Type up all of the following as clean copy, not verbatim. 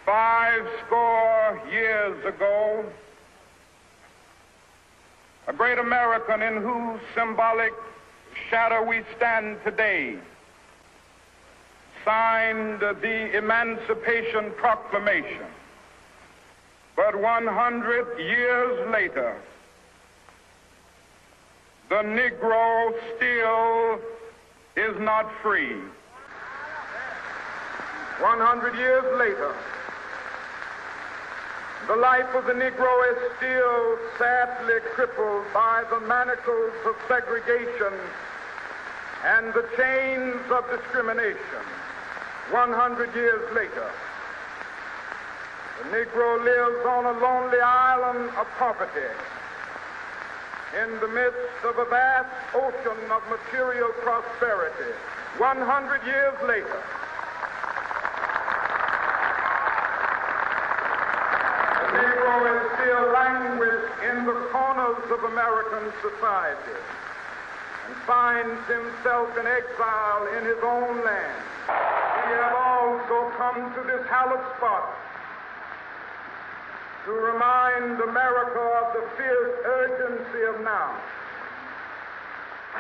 50 years ago, a great American in whose symbolic shadow we stand today signed the Emancipation Proclamation. But 100 years later, the Negro still is not free. 100 years later, the life of the Negro is still sadly crippled by the manacles of segregation and the chains of discrimination. 100 years later, the Negro lives on a lonely island of poverty in the midst of a vast ocean of material prosperity. 100 years later, the Negro is still languished in the corners of American society and finds himself in exile in his own land. We have also come to this hallowed spot to remind America of the fierce urgency of now.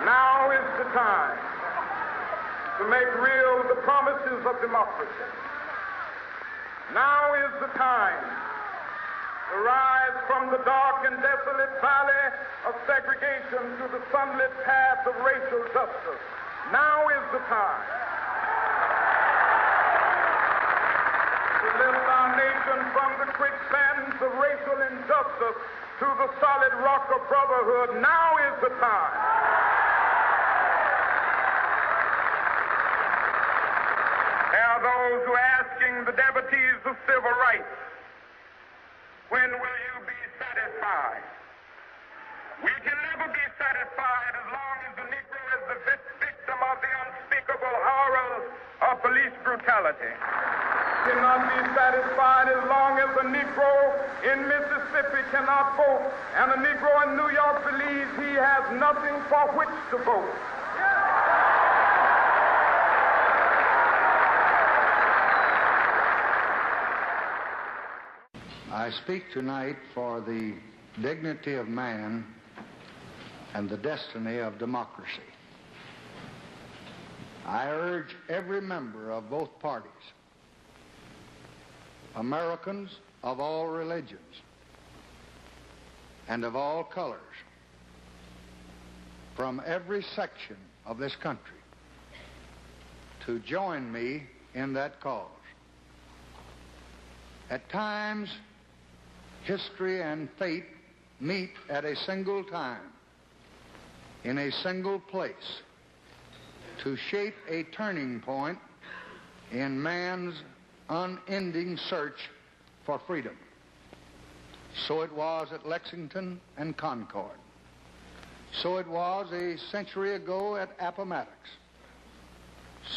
Now is the time to make real the promises of democracy. Now is the time to rise from the dark and desolate valley of segregation to the sunlit path of racial justice. Now is the time to lift our nation from the quicksands of racial injustice to the solid rock of brotherhood. Now is the time. There are those who are asking the devotees of civil rights, when will you be satisfied? We can never be satisfied as long as the Negro is the victim of the unspeakable horrors of police brutality. We cannot be satisfied as long as a Negro in Mississippi cannot vote and a Negro in New York believes he has nothing for which to vote. I speak tonight for the dignity of man and the destiny of democracy. I urge every member of both parties, Americans of all religions and of all colors, from every section of this country, to join me in that cause. At times, history and fate meet at a single time, in a single place, to shape a turning point in man's unending search for freedom. So it was at Lexington and Concord. So it was a century ago at Appomattox.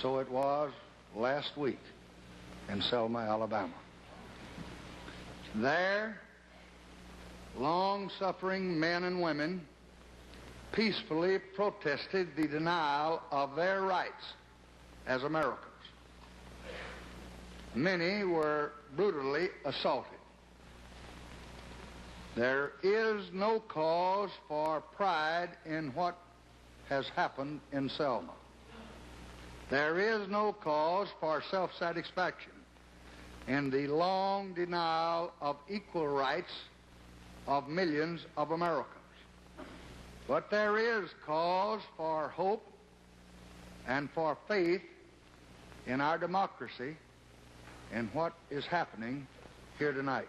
So it was last week in Selma, Alabama. There, long-suffering men and women peacefully protested the denial of their rights as Americans. Many were brutally assaulted. There is no cause for pride in what has happened in Selma. There is no cause for self-satisfaction in the long denial of equal rights of millions of Americans. But there is cause for hope and for faith in our democracy and what is happening here tonight.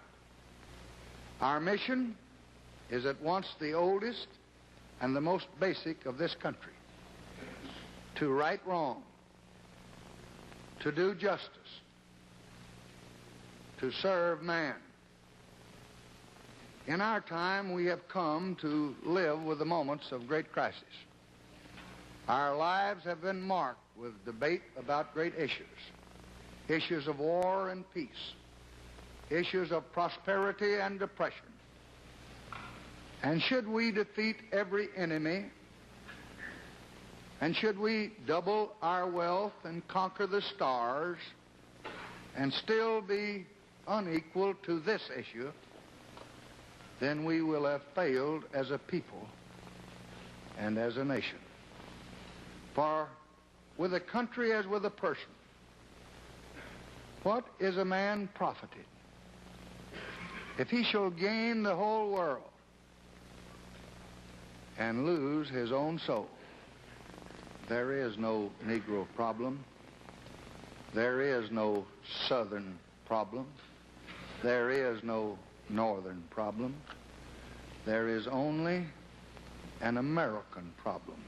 Our mission is at once the oldest and the most basic of this country: to right wrong, to do justice, to serve man. In our time, we have come to live with the moments of great crisis. Our lives have been marked with debate about great issues of war and peace, issues of prosperity and depression. And should we defeat every enemy, and should we double our wealth and conquer the stars, and still be unequal to this issue, then we will have failed as a people and as a nation. For with a country as with a person, what is a man profited if he shall gain the whole world and lose his own soul? There is no Negro problem. There is no Southern problem. There is no Northern problem. There is only an American problem.